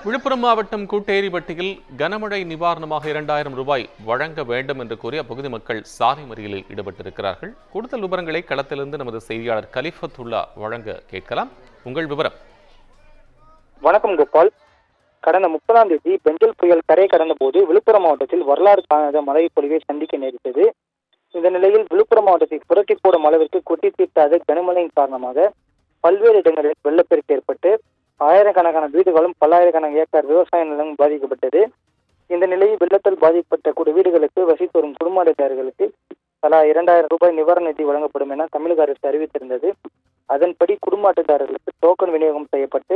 விழுப்புரம் மாவட்டம் கூட்டேரிப்பட்டியில் கனமழை நிவாரணமாக 2000 ரூபாய் வழங்க வேண்டும் என்று கூறி அப்பகுதி மக்கள் சாலை மறியலில் ஈடுபட்டிருக்கிறார்கள். கூடுதல் விவரங்களை களத்திலிருந்து நமது செய்தியாளர் கலிஃபத்துல்லா வழங்க கேட்கலாம். உங்கள் விவரம். வணக்கம் கோபால். கடந்த 30ஆம் தேதி பெஞ்சல் புயல் கரை கடந்த போது விழுப்புரம் மாவட்டத்தில் வரலாறு காணாத மழை பொழிவை சந்திக்க நேரிட்டது. இந்த நிலையில் விழுப்புரம் மாவட்டத்தில் புரட்டி போடும் அளவிற்கு கொட்டி தீர்த்தாத கனமழையின் காரணமாக பல்வேறு இடங்களில் வெள்ளப்பெருக்கு ஏற்பட்டு ஆயிரக்கணக்கான வீடுகளும் பல்லாயிரக்கணக்கான ஏக்கர் விவசாய நிலமும் பாதிக்கப்பட்டது. இந்த நிலையில் வெள்ளத்தால் பாதிக்கப்பட்ட வீடுகளுக்கு வசித்து வரும் குடும்ப அட்டைதாரர்களுக்கு தலா 2000 ரூபாய் நிவாரண நிதி வழங்கப்படும் என தமிழக அரசு அறிவித்திருந்தது. அதன்படி குடும்ப அட்டைதாரர்களுக்கு டோக்கன் விநியோகம் செய்யப்பட்டு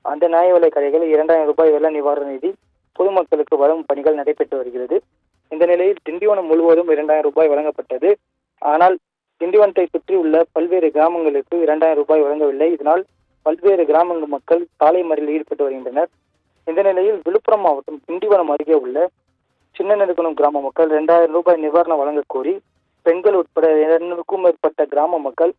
அந்த நியாய விலை கடைகளில் 2000 ரூபாய் வெள்ள நிவாரண நிதி பொதுமக்களுக்கு வழங்கும் பணிகள் நடைபெற்று வருகிறது. இந்த நிலையில் திண்டிவனம் முழுவதும் 2000 ரூபாய் வழங்கப்பட்டது. ஆனால் திண்டிவனத்தை சுற்றி உள்ள பல்வேறு கிராமங்களுக்கு 2000 ரூபாய் வழங்கவில்லை. இதனால் பல்வேறு கிராமங்கள் மக்கள் சாலை மறியலில் ஈடுபட்டு வருகின்றனர். இந்த நிலையில் விழுப்புரம் மாவட்டம் திண்டிவனம் அருகே உள்ள சின்ன நெடுக்குளம் கிராம மக்கள் 2000 ரூபாய் நிவாரணம் வழங்க கோரி பெண்கள் உட்பட 200க்கும் மேற்பட்ட கிராம மக்கள்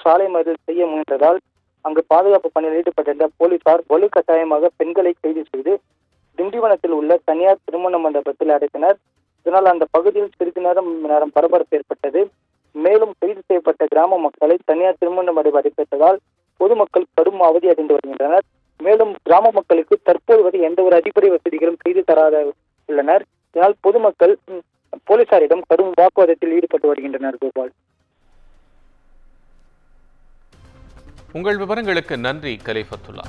சாலை மறியல் செய்ய முயன்றதால் அங்கு பாதுகாப்பு பணியில் ஈடுபட்டிருந்த போலீசார் வலுக்கட்டாயமாக பெண்களை கைது செய்து திண்டிவனத்தில் உள்ள தனியார் திருமண மண்டபத்தில் அடைத்தனர். இதனால் அந்த பகுதியில் சிறிது நேரம் பரபரப்பு ஏற்பட்டது. மேலும் கைது செய்யப்பட்ட கிராம மக்களை தனியார் திருமண மண்டபம் அடைப்பதால் பொதுமக்கள் கடும் அவதி அடைந்து வருகின்றனர். மேலும் கிராம மக்களுக்கு தற்போது வரை எந்த ஒரு அடிப்படை வசதிகளும் செய்து தராத உள்ளனர். இதனால் பொதுமக்கள் போலீசாரிடம் கடும் வாக்குவாதத்தில் ஈடுபட்டு வருகின்றனர். கோபால், உங்கள் விவரங்களுக்கு நன்றி கலிஃபத்துல்லா.